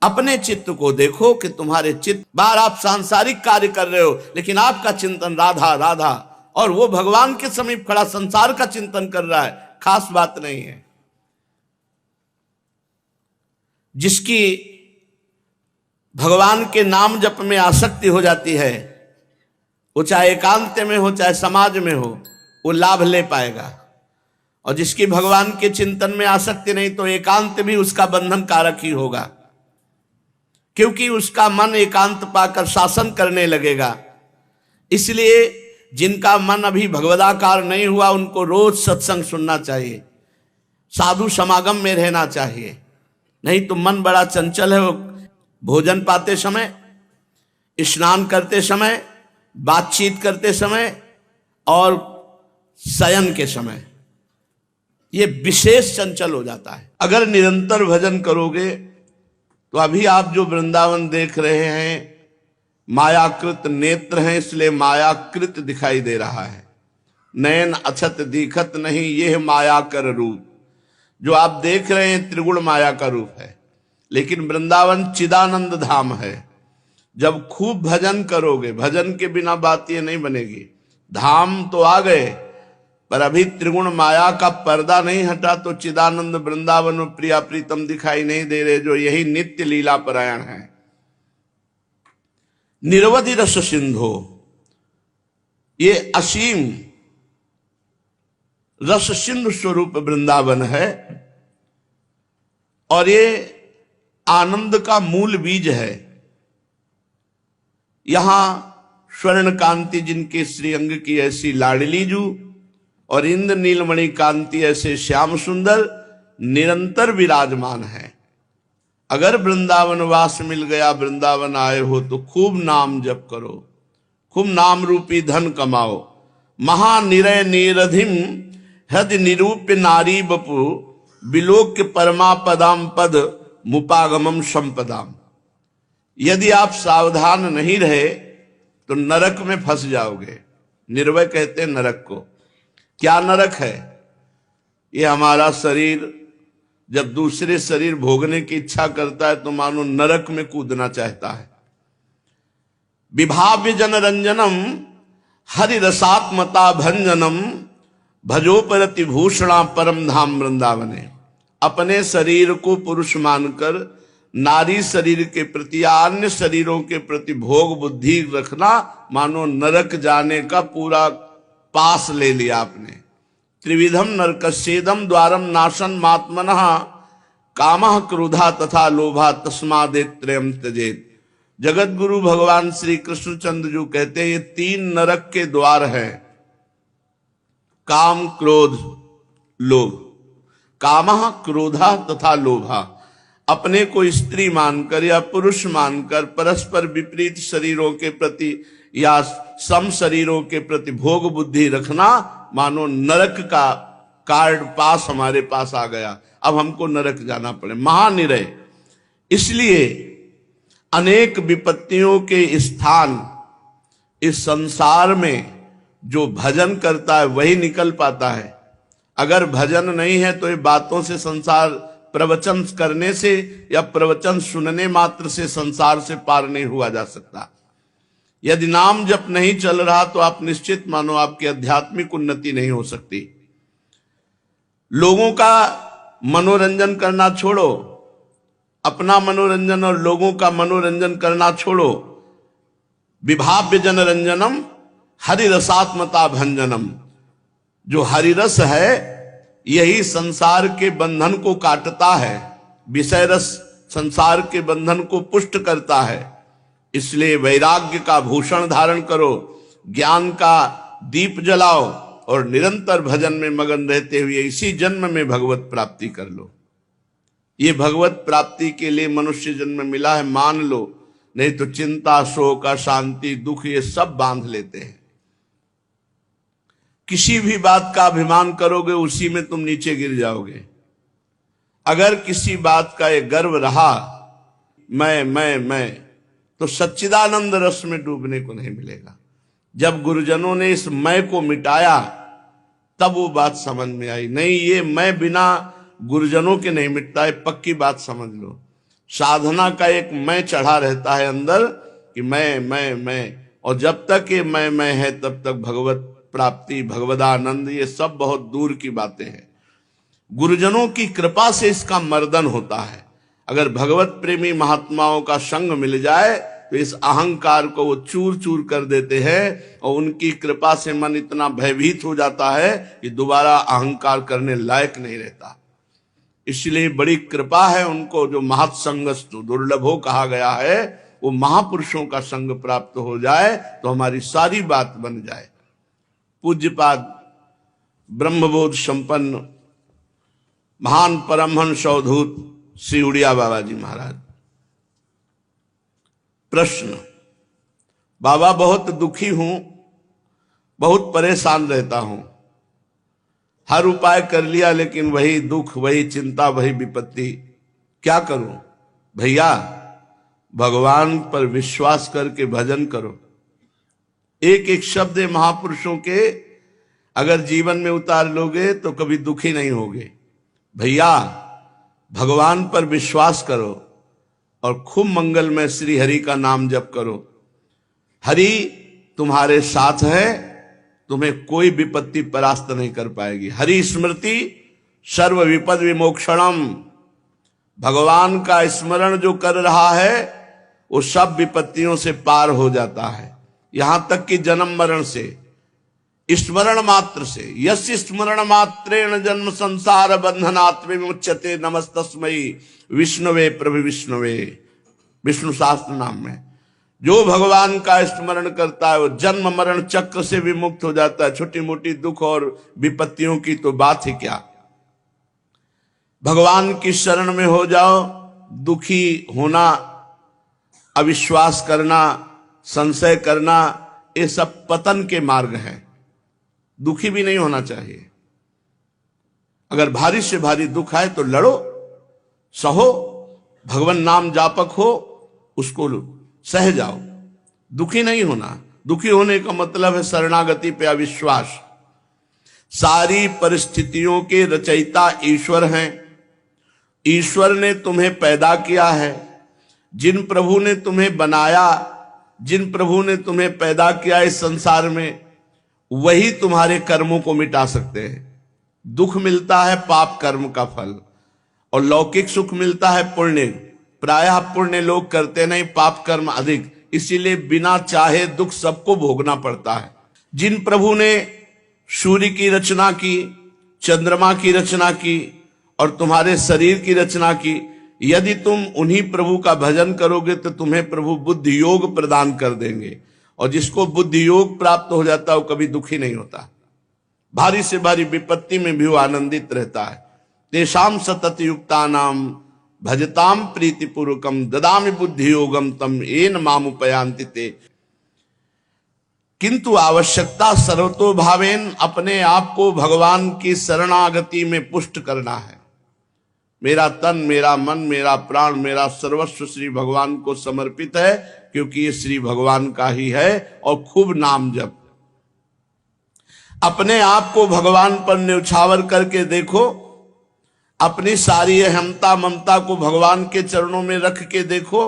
अपने चित्त को देखो कि तुम्हारे चित्त, बार आप सांसारिक कार्य कर रहे हो लेकिन आपका चिंतन राधा राधा, और वो भगवान के समीप खड़ा संसार का चिंतन कर रहा है, खास बात नहीं है। जिसकी भगवान के नाम जप में आसक्ति हो जाती है, वो चाहे एकांत में हो चाहे समाज में हो, वो लाभ ले पाएगा। और जिसकी भगवान के चिंतन में आसक्ति नहीं, तो एकांत भी उसका बंधन कारक ही होगा, क्योंकि उसका मन एकांत पाकर शासन करने लगेगा। इसलिए जिनका मन अभी भगवदाकार नहीं हुआ, उनको रोज सत्संग सुनना चाहिए, साधु समागम में रहना चाहिए। नहीं तो मन बड़ा चंचल है, वो भोजन पाते समय, स्नान करते समय, बातचीत करते समय और शयन के समय ये विशेष चंचल हो जाता है। अगर निरंतर भजन करोगे तो अभी आप जो वृंदावन देख रहे हैं, मायाकृत नेत्र हैं, इसलिए मायाकृत दिखाई दे रहा है। नयन अछत दिखत नहीं, यह माया कर रूप। जो आप देख रहे हैं त्रिगुण माया का रूप है, लेकिन वृंदावन चिदानंद धाम है। जब खूब भजन करोगे, भजन के बिना बात ये नहीं बनेगी। धाम तो आ गए, पर अभी त्रिगुण माया का पर्दा नहीं हटा, तो चिदानंद वृंदावन में प्रिया प्रीतम दिखाई नहीं दे रहे, जो यही नित्य लीला परायण है। निरवधि रस सिंधु, ये असीम रस सिंधु स्वरूप वृंदावन है, और ये आनंद का मूल बीज है। यहां स्वर्ण कांति जिनके श्रीअंग की ऐसी लाडली जू, और इंद्र नीलमणि कांति ऐसे श्याम सुंदर निरंतर विराजमान है। अगर वृंदावन वास मिल गया, वृंदावन आए हो, तो खूब नाम जप करो, खूब नाम रूपी धन कमाओ। महानिरय निरधिम हृदय निरूप्य नारी बपु, विलोक्य परमापदाम पद मुपागमम संपदाम। यदि आप सावधान नहीं रहे तो नरक में फंस जाओगे। निर्भय कहते हैं नरक को। क्या नरक है? ये हमारा शरीर जब दूसरे शरीर भोगने की इच्छा करता है तो मानो नरक में कूदना चाहता है। विभाव्य जन रंजनम हरि रसात्मता भंजनम भजोपरति भूषणा परम धाम वृंदावने। अपने शरीर को पुरुष मानकर नारी शरीर के प्रति या अन्य शरीरों के प्रति भोग बुद्धि रखना मानो नरक जाने का पूरा पास ले लिया आपने। त्रिविधम नरकस्येदम द्वारम नाशन मात्मनः कामः क्रोधा तथा लोभा तस्मादेत्रयम् त्यजेत्। जगत गुरु भगवान श्री कृष्णचंद्र जी कहते हैं ये तीन नरक के द्वार हैं, काम क्रोध लोभ। कामः क्रोधा तथा लोभा, अपने को स्त्री मानकर या पुरुष मानकर परस्पर विपरीत शरीरों के प्रति या सम शरीरों के प्रति भोग बुद्धि रखना मानो नरक का कार्ड पास हमारे पास आ गया, अब हमको नरक जाना पड़े। महानिरय। इसलिए अनेक विपत्तियों के स्थान इस संसार में जो भजन करता है वही निकल पाता है। अगर भजन नहीं है तो ये बातों से संसार, प्रवचन करने से या प्रवचन सुनने मात्र से संसार से पार नहीं हुआ जा सकता। यदि नाम जप नहीं चल रहा तो आप निश्चित मानो आपकी आध्यात्मिक उन्नति नहीं हो सकती। लोगों का मनोरंजन करना छोड़ो, अपना मनोरंजन और लोगों का मनोरंजन करना छोड़ो। विभाव्य जनरंजनम हरिरसात्मता भंजनम। जो हरिरस है यही संसार के बंधन को काटता है, विषय रस संसार के बंधन को पुष्ट करता है। इसलिए वैराग्य का भूषण धारण करो, ज्ञान का दीप जलाओ और निरंतर भजन में मगन रहते हुए इसी जन्म में भगवत प्राप्ति कर लो। ये भगवत प्राप्ति के लिए मनुष्य जन्म मिला है मान लो, नहीं तो चिंता, शोक, अशांति, दुख ये सब बांध लेते हैं। किसी भी बात का अभिमान करोगे उसी में तुम नीचे गिर जाओगे। अगर किसी बात का ये गर्व रहा मैं, तो सच्चिदानंद रस में डूबने को नहीं मिलेगा। जब गुरुजनों ने इस मैं को मिटाया तब वो बात समझ में आई, नहीं ये मैं बिना गुरुजनों के नहीं मिटता है, पक्की बात समझ लो। साधना का एक मैं चढ़ा रहता है अंदर कि मैं, और जब तक ये मैं है तब तक भगवत प्राप्ति, भगवदानंद ये सब बहुत दूर की बातें हैं। गुरुजनों की कृपा से इसका मर्दन होता है। अगर भगवत प्रेमी महात्माओं का संग मिल जाए तो इस अहंकार को वो चूर चूर कर देते हैं और उनकी कृपा से मन इतना भयभीत हो जाता है कि दोबारा अहंकार करने लायक नहीं रहता। इसलिए बड़ी कृपा है उनको जो महत्संगस्तु दुर्लभो कहा गया है, वो महापुरुषों का संग प्राप्त हो जाए तो हमारी सारी बात बन जाए। पूज्यपाद ब्रह्मबोध संपन्न महान परमहंस अवधूत श्री उड़िया बाबा जी महाराज। प्रश्न, बाबा बहुत दुखी हूं, बहुत परेशान रहता हूं, हर उपाय कर लिया लेकिन वही दुख, वही चिंता, वही विपत्ति, क्या करूं? भैया भगवान पर विश्वास करके भजन करो। एक एक शब्द महापुरुषों के अगर जीवन में उतार लोगे तो कभी दुखी नहीं होगे। भैया भगवान पर विश्वास करो और खूब मंगलमय श्री हरि का नाम जप करो। हरि तुम्हारे साथ है, तुम्हें कोई विपत्ति परास्त नहीं कर पाएगी। हरि स्मृति सर्व विपद विमोक्षणम। भगवान का स्मरण जो कर रहा है वो सब विपत्तियों से पार हो जाता है, यहां तक कि जन्म मरण से, स्मरण मात्र से। यस स्मरण मात्रेण जन्म संसार बंधनात् विमुच्यते नमस्तस्मै विष्णुवे प्रभु विष्णुवे। विष्णु शास्त्र नाम में जो भगवान का स्मरण करता है वो जन्म मरण चक्र से विमुक्त हो जाता है। छोटी मोटी दुख और विपत्तियों की तो बात ही क्या। भगवान की शरण में हो जाओ। दुखी होना, अविश्वास करना, संशय करना, ये सब पतन के मार्ग हैं। दुखी भी नहीं होना चाहिए। अगर भारी से भारी दुख आए तो लड़ो, सहो, भगवान नाम जापक हो, उसको सह जाओ। दुखी नहीं होना। दुखी होने का मतलब है शरणागति पे अविश्वास। सारी परिस्थितियों के रचयिता ईश्वर हैं। ईश्वर ने तुम्हें पैदा किया है। जिन प्रभु ने तुम्हें बनाया, जिन प्रभु ने तुम्हें पैदा किया इस संसार में, वही तुम्हारे कर्मों को मिटा सकते हैं। दुख मिलता है पाप कर्म का फल और लौकिक सुख मिलता है पुण्य। प्रायः पुण्य लोग करते नहीं, पाप कर्म अधिक, इसीलिए बिना चाहे दुख सबको भोगना पड़ता है। जिन प्रभु ने सूर्य की रचना की, चंद्रमा की रचना की और तुम्हारे शरीर की रचना की, यदि तुम उन्हीं प्रभु का भजन करोगे तो तुम्हें प्रभु बुद्धि योग प्रदान कर देंगे। और जिसको बुद्धि योग प्राप्त हो जाता है वो कभी दुखी नहीं होता। भारी से भारी विपत्ति में भी वो आनंदित रहता है। तेषाम सतत युक्तानाम भजताम प्रीतिपूर्वकम ददामि बुद्धि योगम तम येन मामुपयान्ति ते। किंतु आवश्यकता सर्वतो भावेन अपने आप को भगवान की शरणागति में पुष्ट करना है। मेरा तन, मेरा मन, मेरा प्राण, मेरा सर्वस्व श्री भगवान को समर्पित है, क्योंकि ये श्री भगवान का ही है। और खूब नाम जप। अपने आप को भगवान पर न्यौछावर करके देखो, अपनी सारी अहमता ममता को भगवान के चरणों में रख के देखो,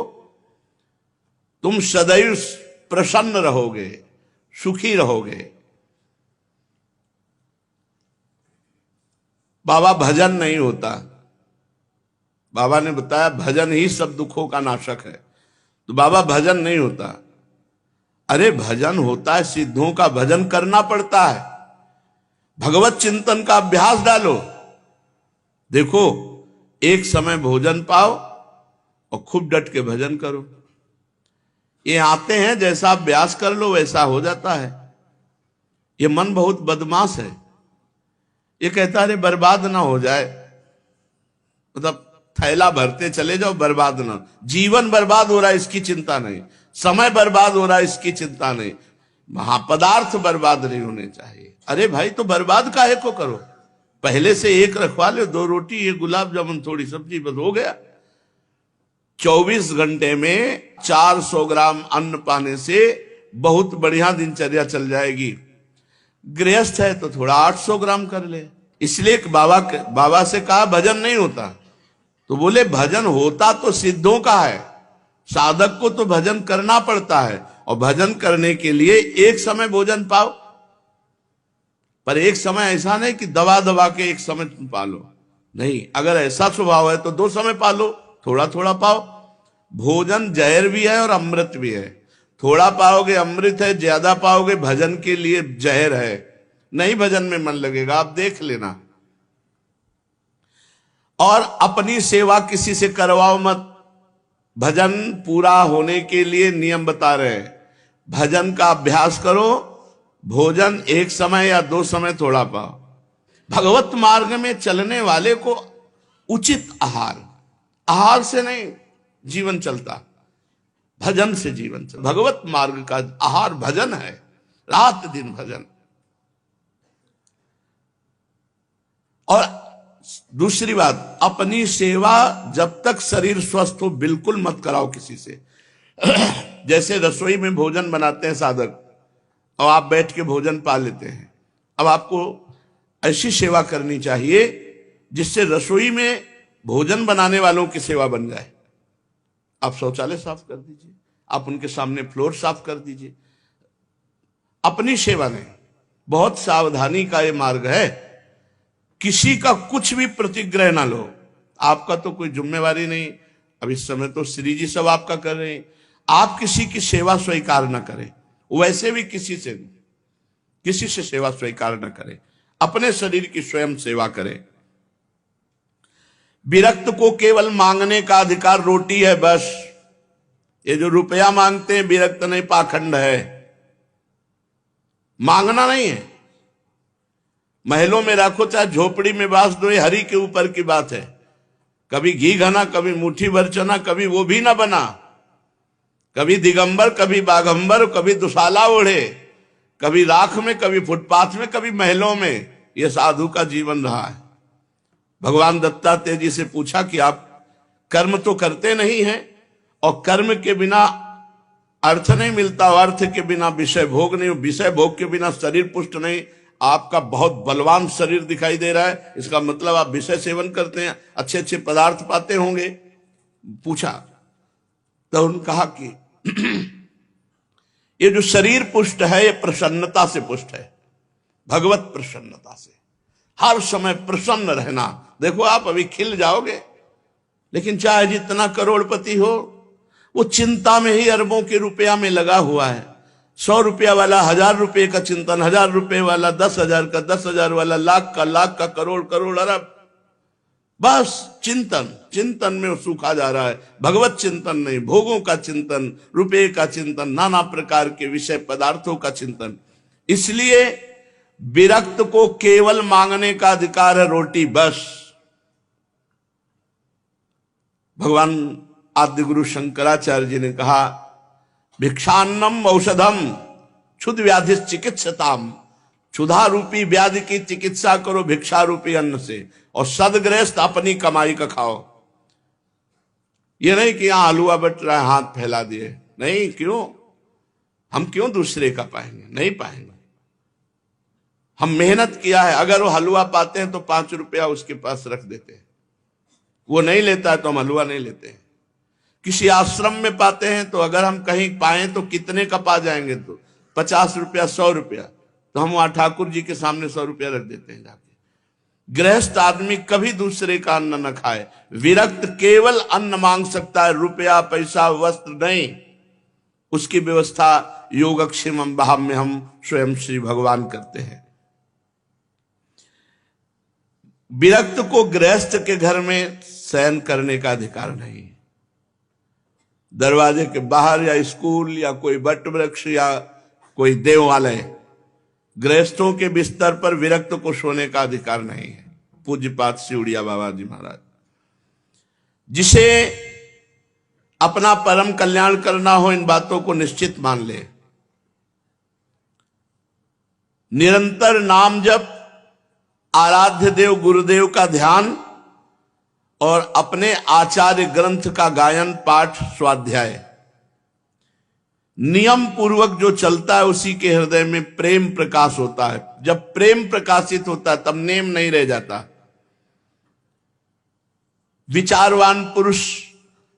तुम सदैव प्रसन्न रहोगे, सुखी रहोगे। बाबा भजन नहीं होता, बाबा ने बताया भजन ही सब दुखों का नाशक है, तो बाबा भजन नहीं होता। अरे भजन होता है, सिद्धों का भजन करना पड़ता है, भगवत चिंतन का अभ्यास डालो। देखो एक समय भोजन पाओ और खूब डट के भजन करो। ये आते हैं, जैसा अभ्यास कर लो वैसा हो जाता है। ये मन बहुत बदमाश है, ये कहता है अरे बर्बाद ना हो जाए, मतलब थैला भरते चले जाओ, बर्बाद ना, जीवन बर्बाद हो रहा है इसकी चिंता नहीं, समय बर्बाद हो रहा है इसकी चिंता नहीं, महापदार्थ बर्बाद नहीं होने चाहिए। अरे भाई तो बर्बाद काहे को करो, पहले से एक रखवा लो, 2 रोटी, 1 गुलाब जामुन, थोड़ी सब्जी, बस हो गया। 24 घंटे में 400 ग्राम अन्न पाने से बहुत बढ़िया दिनचर्या चल जाएगी। गृहस्थ है तो थोड़ा 800 ग्राम कर ले। इसलिए बाबा से कहा भजन नहीं होता, तो बोले भजन होता तो सिद्धों का है, साधक को तो भजन करना पड़ता है, और भजन करने के लिए एक समय भोजन पाओ, पर एक समय ऐसा नहीं कि दबा दबा के एक समय तुम पालो, नहीं। अगर ऐसा स्वभाव है तो 2 समय पालो, थोड़ा थोड़ा पाओ। भोजन जहर भी है और अमृत भी है, थोड़ा पाओगे अमृत है, ज्यादा पाओगे भजन के लिए जहर है, नहीं भजन में मन लगेगा, आप देख लेना। और अपनी सेवा किसी से करवाओ मत, भजन पूरा होने के लिए नियम बता रहे हैं, भजन का अभ्यास करो, भोजन एक समय या 2 समय थोड़ा पाओ। भगवत मार्ग में चलने वाले को उचित आहार से नहीं जीवन चलता, भजन से जीवन चलता। भगवत मार्ग का आहार भजन है, रात दिन भजन। और दूसरी बात, अपनी सेवा जब तक शरीर स्वस्थ हो बिल्कुल मत कराओ किसी से। जैसे रसोई में भोजन बनाते हैं साधक, और आप बैठ के भोजन पा लेते हैं, अब आपको ऐसी सेवा करनी चाहिए जिससे रसोई में भोजन बनाने वालों की सेवा बन जाए। आप शौचालय साफ कर दीजिए, आप उनके सामने फ्लोर साफ कर दीजिए, अपनी सेवा नहीं। बहुत सावधानी का ये मार्ग है, किसी का कुछ भी प्रतिग्रह ना लो, आपका तो कोई जिम्मेवारी नहीं। अब इस समय तो श्री जी सब आपका कर रहे हैं, आप किसी की सेवा स्वीकार ना करें, वैसे भी किसी से सेवा स्वीकार न करें, अपने शरीर की स्वयं सेवा करें। विरक्त को केवल मांगने का अधिकार रोटी है बस, ये जो रुपया मांगते हैं विरक्त नहीं, पाखंड है, मांगना नहीं है। महलों में रखो चाहे झोपड़ी में बांस दो, ये हरि के ऊपर की बात है। कभी घी घना, कभी मुट्ठी भर चना, कभी वो भी ना बना, कभी दिगंबर, कभी बाघंबर, कभी दुशाला ओढ़े, कभी राख में, कभी फुटपाथ में, कभी महलों में, यह साधु का जीवन रहा है। भगवान दत्तात्रेय जी से पूछा कि आप कर्म तो करते नहीं हैं, और कर्म के बिना अर्थ नहीं मिलता, और अर्थ के बिना विषय भोग नहीं, विषय भोग के बिना शरीर पुष्ट नहीं, आपका बहुत बलवान शरीर दिखाई दे रहा है, इसका मतलब आप विषय सेवन करते हैं, अच्छे अच्छे पदार्थ पाते होंगे। पूछा तो उन्होंने कहा कि ये जो शरीर पुष्ट है ये प्रसन्नता से पुष्ट है, भगवत प्रसन्नता से, हर समय प्रसन्न रहना। देखो आप अभी खिल जाओगे, लेकिन चाहे जितना करोड़पति हो, वो चिंता में ही अरबों के रुपया में लगा हुआ है। 100 रुपया वाला 1000 रुपये का चिंतन, 1000 रुपये वाला 10,000 का, 10,000 वाला लाख का, करोड़ करोड़ अरब, बस चिंतन में सूखा जा रहा है। भगवत चिंतन नहीं, भोगों का चिंतन, रुपये का चिंतन, नाना प्रकार के विषय पदार्थों का चिंतन। इसलिए विरक्त को केवल मांगने का अधिकार है रोटी बस। भगवान आद्य गुरु शंकराचार्य जी ने कहा, भिक्षान्नम औषधम क्षुध व्याधि चिकित्सताम, क्षुधा रूपी व्याधि की चिकित्सा करो भिक्षा रूपी अन्न से, और सदगृहस्थ अपनी कमाई का खाओ। ये नहीं कि यहां हलवा बट रहा है हाथ फैला दिए, नहीं, क्यों, हम क्यों दूसरे का पाएंगे, नहीं पाएंगे। हम मेहनत किया है, अगर वो हलवा पाते हैं तो 5 रुपया उसके पास रख देते हैं, वो नहीं लेता है तो हम हलवा नहीं लेते हैं। किसी आश्रम में पाते हैं तो अगर हम कहीं पाए तो कितने का पा जाएंगे, तो 50 रुपया 100 रुपया, तो हम वहां ठाकुर जी के सामने 100 रुपया रख देते हैं जाके। गृहस्थ आदमी कभी दूसरे का अन्न न खाए, विरक्त केवल अन्न मांग सकता है, रुपया पैसा वस्त्र नहीं। उसकी व्यवस्था योगक्षेमम भाव में हम स्वयं श्री भगवान करते हैं। विरक्त को गृहस्थ के घर में शयन करने का अधिकार नहीं। दरवाजे के बाहर या स्कूल या कोई वट वृक्ष या कोई देवालय, गृहस्थों के बिस्तर पर विरक्त को सोने का अधिकार नहीं है। पूज्यपाद सिउड़िया बाबा जी महाराज। जिसे अपना परम कल्याण करना हो, इन बातों को निश्चित मान ले। निरंतर नाम जप, आराध्य देव गुरुदेव का ध्यान और अपने आचार्य ग्रंथ का गायन पाठ स्वाध्याय, नियम पूर्वक जो चलता है उसी के हृदय में प्रेम प्रकाश होता है। जब प्रेम प्रकाशित होता है तब नेम नहीं रह जाता। विचारवान पुरुष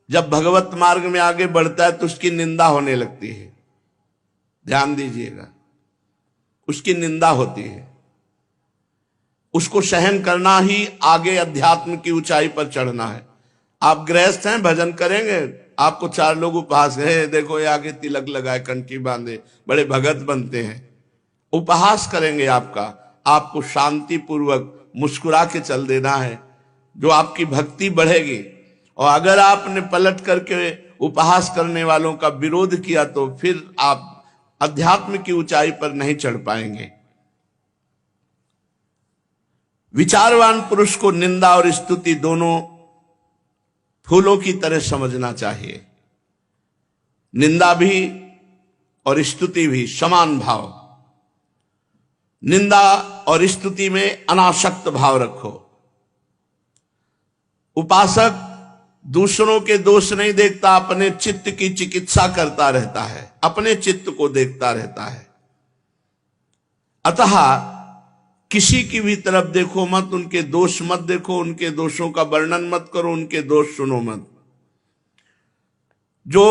जब भगवत मार्ग में आगे बढ़ता है तो उसकी निंदा होने लगती है। ध्यान दीजिएगा, उसकी निंदा होती है। उसको सहन करना ही आगे अध्यात्म की ऊंचाई पर चढ़ना है। आप गृहस्थ हैं, भजन करेंगे, आपको 4 लोग उपहास है, देखो ये आगे तिलक लगाए, कंठी बांधे, बड़े भगत बनते हैं, उपहास करेंगे आपका। आपको शांति पूर्वक मुस्कुरा के चल देना है, जो आपकी भक्ति बढ़ेगी। और अगर आपने पलट करके उपहास करने वालों का विरोध किया तो फिर आप अध्यात्म की ऊंचाई पर नहीं चढ़ पाएंगे। विचारवान पुरुष को निंदा और स्तुति दोनों फूलों की तरह समझना चाहिए। निंदा भी और स्तुति भी समान भाव। निंदा और स्तुति में अनासक्त भाव रखो। उपासक दूसरों के दोष नहीं देखता, अपने चित्त की चिकित्सा करता रहता है, अपने चित्त को देखता रहता है। अतः किसी की भी तरफ देखो मत, उनके दोष मत देखो, उनके दोषों का वर्णन मत करो, उनके दोष सुनो मत। जो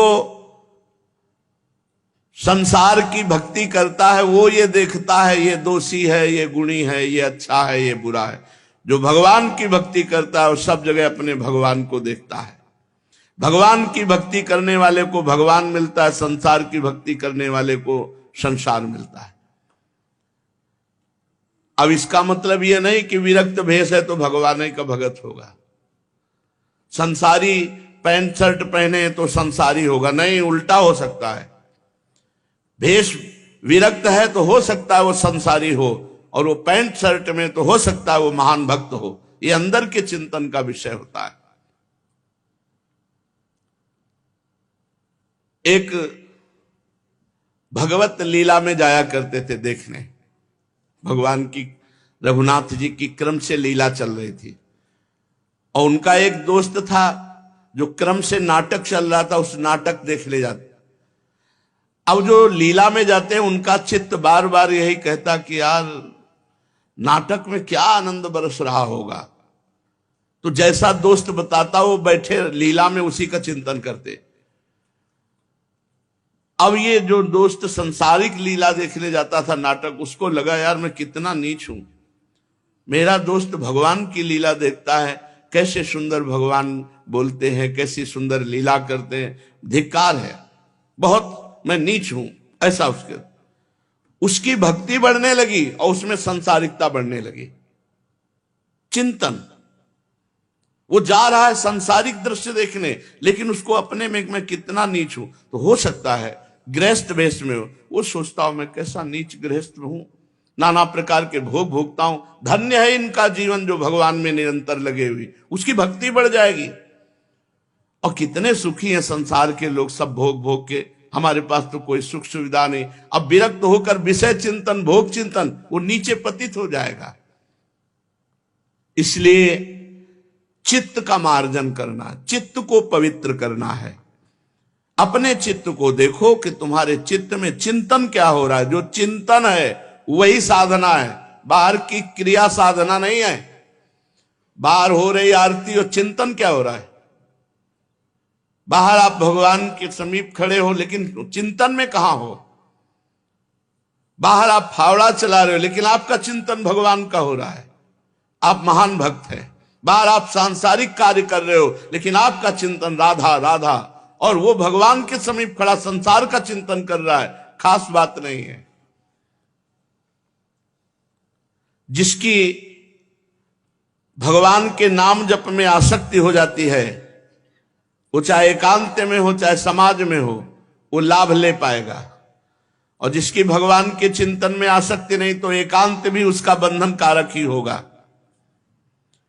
संसार की भक्ति करता है वो ये देखता है ये दोषी है, ये गुणी है, ये अच्छा है, ये बुरा है। जो भगवान की भक्ति करता है वो सब जगह अपने भगवान को देखता है। भगवान की भक्ति करने वाले को भगवान मिलता है, संसार की भक्ति करने वाले को संसार मिलता है। अब इसका मतलब यह नहीं कि विरक्त भेष है तो भगवान ही का भगत होगा, संसारी पैंट शर्ट पहने तो संसारी होगा, नहीं, उल्टा हो सकता है। भेष विरक्त है तो हो सकता है वो संसारी हो, और वो पैंट शर्ट में तो हो सकता है वो महान भक्त हो। ये अंदर के चिंतन का विषय होता है। एक भगवत लीला में जाया करते थे देखने, भगवान की रघुनाथ जी की क्रम से लीला चल रही थी, और उनका एक दोस्त था जो क्रम से नाटक चल रहा था, उस नाटक देखने जाते। अब जो लीला में जाते हैं उनका चित्त बार बार यही कहता कि यार नाटक में क्या आनंद बरस रहा होगा। तो जैसा दोस्त बताता वो बैठे लीला में उसी का चिंतन करते। अब ये जो दोस्त संसारिक लीला देखने जाता था नाटक, उसको लगा यार मैं कितना नीच हूं, मेरा दोस्त भगवान की लीला देखता है, कैसे सुंदर भगवान बोलते हैं, कैसी सुंदर लीला करते हैं, धिक्कार है, बहुत मैं नीच हूं, ऐसा उसकी भक्ति बढ़ने लगी और उसमें संसारिकता बढ़ने लगी। चिंतन, वो जा रहा है संसारिक दृश्य देखने, लेकिन उसको अपने में मैं कितना नीच हूं। तो हो सकता है गृहस्थ वेश में वो सोचता हूं मैं कैसा नीच गृहस्थ हूं, नाना प्रकार के भोग भोगता हूं, धन्य है इनका जीवन जो भगवान में निरंतर लगे हुए, उसकी भक्ति बढ़ जाएगी। और कितने सुखी हैं संसार के लोग, सब भोग भोग के, हमारे पास तो कोई सुख सुविधा नहीं। अब विरक्त होकर विषय चिंतन, भोग चिंतन, वो नीचे पतित हो जाएगा। इसलिए चित्त का मार्जन करना, चित्त को पवित्र करना है। अपने चित्त को देखो कि तुम्हारे चित्त में चिंतन क्या हो रहा है। जो चिंतन है वही साधना है, बाहर की क्रिया साधना नहीं है। बाहर हो रही आरती और चिंतन क्या हो रहा है? बाहर आप भगवान के समीप खड़े हो लेकिन चिंतन में कहां हो? बाहर आप फावड़ा चला रहे हो लेकिन आपका चिंतन भगवान का हो रहा है, आप महान भक्त हैं। बाहर आप सांसारिक कार्य कर रहे हो लेकिन आपका चिंतन राधा राधा, और वो भगवान के समीप खड़ा संसार का चिंतन कर रहा है, खास बात नहीं है। जिसकी भगवान के नाम जप में आसक्ति हो जाती है, वो चाहे एकांत में हो चाहे समाज में हो, वो लाभ ले पाएगा। और जिसकी भगवान के चिंतन में आसक्ति नहीं, तो एकांत भी उसका बंधन कारक ही होगा,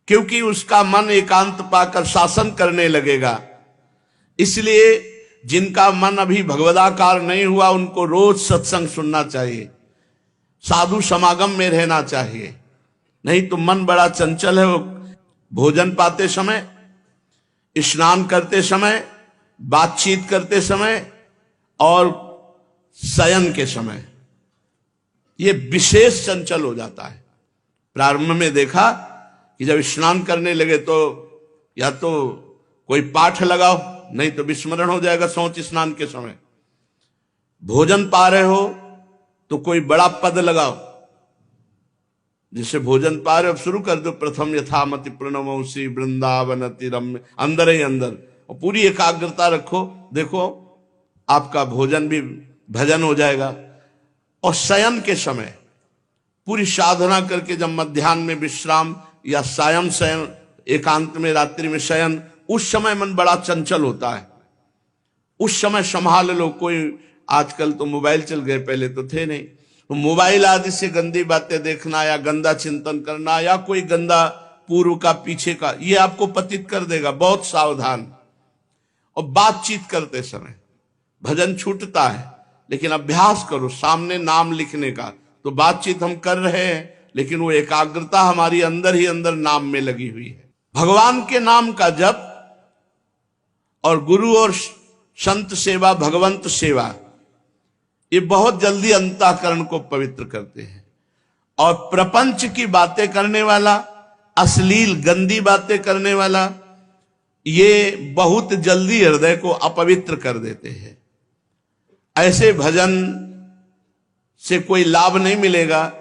क्योंकि उसका मन एकांत पाकर शासन करने लगेगा। इसलिए जिनका मन अभी भगवदाकार नहीं हुआ, उनको रोज सत्संग सुनना चाहिए, साधु समागम में रहना चाहिए। नहीं तो मन बड़ा चंचल है। वो भोजन पाते समय, स्नान करते समय, बातचीत करते समय और शयन के समय ये विशेष चंचल हो जाता है। प्रारंभ में देखा कि जब स्नान करने लगे तो या तो कोई पाठ लगाओ, नहीं तो विस्मरण हो जाएगा शौच स्नान के समय। भोजन पा रहे हो तो कोई बड़ा पद लगाओ, जिससे भोजन पा रहे हो शुरू कर दो, प्रथम यथामति प्रणमोसी वृंदावन रम्य, अंदर ही अंदर, और पूरी एकाग्रता रखो। देखो आपका भोजन भी भजन हो जाएगा। और शयन के समय पूरी साधना करके जब मध्याह्न में विश्राम या सायं शयन, एकांत में रात्रि में शयन, उस समय मन बड़ा चंचल होता है। उस समय संभाल लो। कोई आजकल तो मोबाइल चल गए, पहले तो थे नहीं, तो मोबाइल आदि से गंदी बातें देखना या गंदा चिंतन करना या कोई गंदा पूर्व का पीछे का, ये आपको पतित कर देगा। बहुत सावधान। और बातचीत करते समय भजन छूटता है, लेकिन अभ्यास करो सामने नाम लिखने का। तो बातचीत हम कर रहे हैं लेकिन वो एकाग्रता हमारी अंदर ही अंदर नाम में लगी हुई है। भगवान के नाम का जप और गुरु और संत सेवा, भगवंत सेवा, ये बहुत जल्दी अंतःकरण को पवित्र करते हैं। और प्रपंच की बातें करने वाला, अश्लील गंदी बातें करने वाला, ये बहुत जल्दी हृदय को अपवित्र कर देते हैं। ऐसे भजन से कोई लाभ नहीं मिलेगा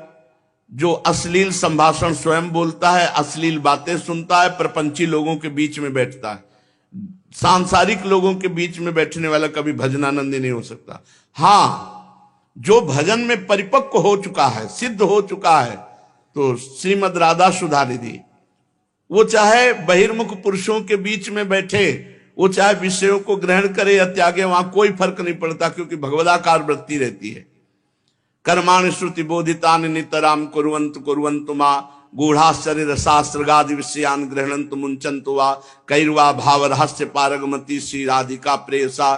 जो अश्लील संभाषण स्वयं बोलता है, अश्लील बातें सुनता है, प्रपंची लोगों के बीच में बैठता है। सांसारिक लोगों के बीच में बैठने वाला कभी भजनानंदी नहीं हो सकता। हां, जो भजन में परिपक्व हो चुका है, सिद्ध हो चुका है, तो श्रीमद राधा सुधा निधि, वो चाहे बहिर्मुख पुरुषों के बीच में बैठे, वो चाहे विषयों को ग्रहण करे या त्यागे, वहां कोई फर्क नहीं पड़ता, क्योंकि भगवदाकार वृत्ति रहती है। कर्माणि श्रुति बोधितानि नितराम कुर्वन्तु कुर्वन्तु मां गूढ़ाश्चर्य रसास्त्रगादि विषयान गृह्णन्तु मुंचन्तु वा कैर्वा भाव रहस्य पारगमति श्री राधिका प्रेयसा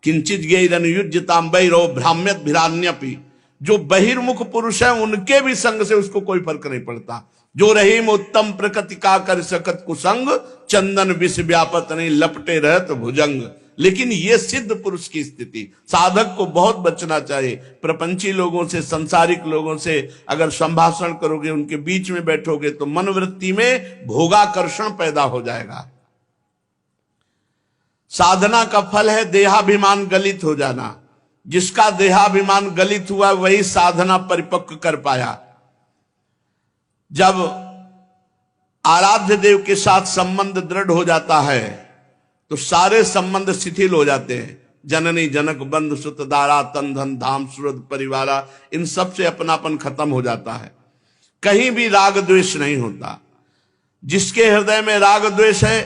किंचित गैरनुयुज्यताम वैरो भ्राम्यत भिरान्यपि। जो बहिर्मुख पुरुष है उनके भी संग से उसको कोई फर्क नहीं पड़ता। जो रहीम उत्तम प्रकृति का कर सकत कुसंग, चंदन विष व्यापत नहीं लपटे रहत भुजंग। लेकिन ये सिद्ध पुरुष की स्थिति, साधक को बहुत बचना चाहिए। प्रपंची लोगों से, संसारिक लोगों से अगर संभाषण करोगे, उनके बीच में बैठोगे, तो मनोवृत्ति में भोगाकर्षण पैदा हो जाएगा। साधना का फल है देहाभिमान गलित हो जाना। जिसका देहाभिमान गलित हुआ वही साधना परिपक्व कर पाया। जब आराध्य देव के साथ संबंध दृढ़ हो जाता है तो सारे संबंध शिथिल हो जाते हैं। जननी जनक बंधु सुत दारा तन धन धाम सुरद परिवारा, इन सब से अपनापन खत्म हो जाता है। कहीं भी राग द्वेष नहीं होता। जिसके हृदय में राग द्वेष है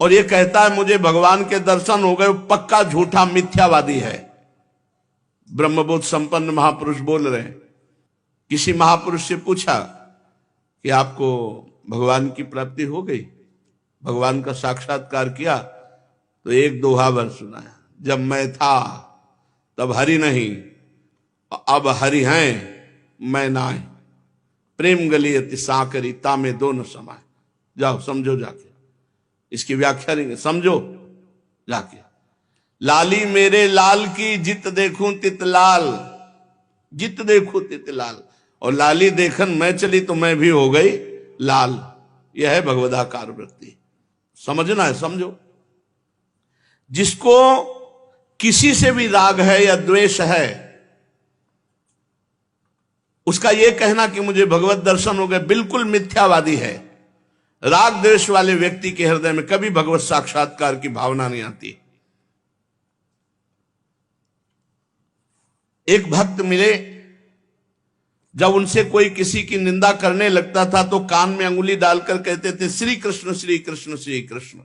और ये कहता है मुझे भगवान के दर्शन हो गए, पक्का झूठा मिथ्यावादी है। ब्रह्मबोध संपन्न महापुरुष बोल रहे हैं। किसी महापुरुष से पूछा कि आपको भगवान की प्राप्ति हो गई, भगवान का साक्षात्कार किया? तो एक दोहा भर सुनाया, जब मैं था तब हरि नहीं, अब हरि हैं मैं नाय, प्रेम गली अति साकरी तामे दोनों समाय। जाओ समझो जाके, इसकी व्याख्या नहीं समझो जाके। लाली मेरे लाल की जित देखूं तित लाल, जित देखूं तित लाल। और लाली देखन मैं चली तो मैं भी हो गई लाल। यह है भगवदाकार वृत्ति। समझना है, समझो। जिसको किसी से भी राग है या द्वेष है, उसका यह कहना कि मुझे भगवत दर्शन हो गए बिल्कुल मिथ्यावादी है। राग द्वेष वाले व्यक्ति के हृदय में कभी भगवत साक्षात्कार की भावना नहीं आती। एक भक्त मिले, जब उनसे कोई किसी की निंदा करने लगता था तो कान में अंगुली डालकर कहते थे श्री कृष्ण श्री कृष्ण श्री कृष्ण,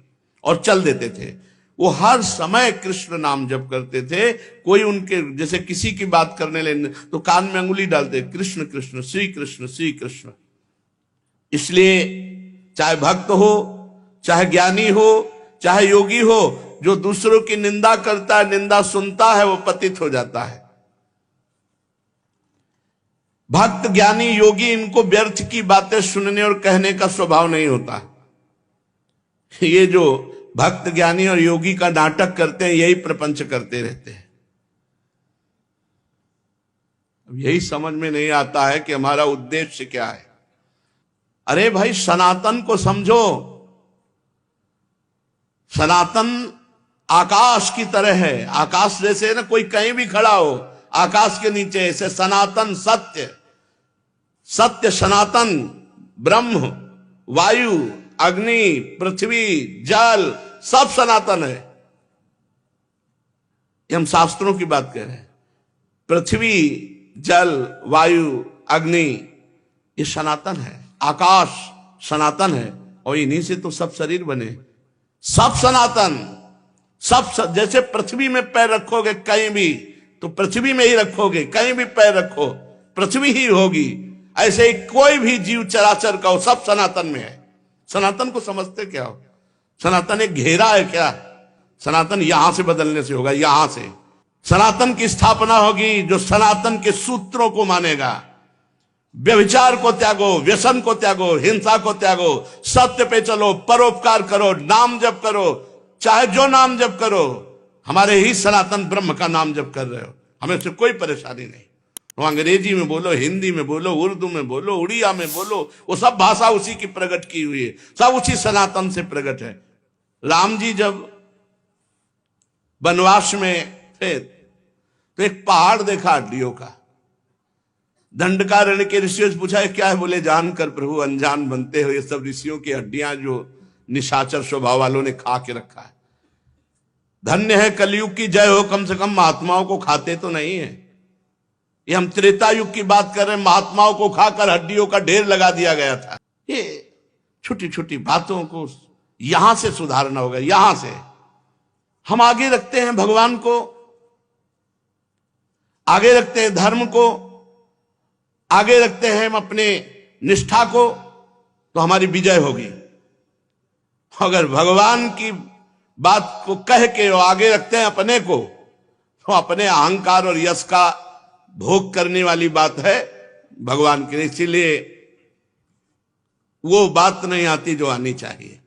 और चल देते थे। वो हर समय कृष्ण नाम जप करते थे। कोई उनके जैसे किसी की बात करने लगे तो कान में अंगुली डालते, कृष्ण कृष्ण श्री कृष्ण श्री कृष्ण। इसलिए चाहे भक्त हो, चाहे ज्ञानी हो, चाहे योगी हो, जो दूसरों की निंदा करता है, निंदा सुनता है, वो पतित हो जाता है। भक्त ज्ञानी योगी इनको व्यर्थ की बातें सुनने और कहने का स्वभाव नहीं होता। ये जो भक्त ज्ञानी और योगी का नाटक करते हैं, यही प्रपंच करते रहते हैं। अब यही समझ में नहीं आता है कि हमारा उद्देश्य क्या है। अरे भाई, सनातन को समझो। सनातन आकाश की तरह है। आकाश जैसे ना, कोई कहीं भी खड़ा हो, आकाश के नीचे ऐसे सनातन सत्य, सत्य सनातन ब्रह्म, वायु, अग्नि, पृथ्वी, जल, सब सनातन है। ये हम शास्त्रों की बात कर रहे हैं। पृथ्वी, जल, वायु, अग्नि, ये सनातन है। आकाश सनातन है, और इन्हीं से तो सब शरीर बने। सब सनातन, सब जैसे पृथ्वी में पैर रखोगे कहीं भी तो पृथ्वी में ही रखोगे, कहीं भी पैर रखो पृथ्वी ही होगी। ऐसे ही कोई भी जीव चराचर का हो, सब सनातन में है। सनातन को समझते क्या हो? सनातन एक घेरा है क्या? सनातन यहां से बदलने से होगा, यहां से। सनातन की स्थापना होगी जो सनातन के सूत्रों को मानेगा। व्यभिचार को त्यागो, व्यसन को त्यागो, हिंसा को त्यागो, सत्य पे चलो, परोपकार करो, नाम जप करो, चाहे जो नाम जप करो। हमारे ही सनातन ब्रह्म का नाम जप कर रहे हो, हमें से कोई परेशानी नहीं। वो अंग्रेजी में बोलो, हिंदी में बोलो, उर्दू में बोलो, उड़िया में बोलो, वो सब भाषा उसी की प्रकट की हुई है, सब उसी सनातन से प्रकट है। राम जी जब वनवास में थे तो एक पहाड़ देखा हड्डियों का। दंडकारण्य के ऋषियों से पूछा क्या है? बोले जानकर प्रभु अनजान बनते हो, ये सब ऋषियों की हड्डियां जो निशाचर स्वभाव वालों ने खा के रखा है। धन्य है कलयुग की जय हो, कम से कम महात्माओं को खाते तो नहीं है। ये हम त्रेता युग की बात कर रहे हैं, महात्माओं को खाकर हड्डियों का ढेर लगा दिया गया था। ये छोटी छोटी बातों को यहां से सुधारना होगा। यहां से हम आगे रखते हैं भगवान को, आगे रखते हैं धर्म को, आगे रखते हैं हम अपने निष्ठा को, तो हमारी विजय होगी। अगर भगवान की बात को कह के और आगे रखते हैं अपने को, तो अपने अहंकार और यश का भोग करने वाली बात है भगवान की। इसीलिए वो बात नहीं आती जो आनी चाहिए।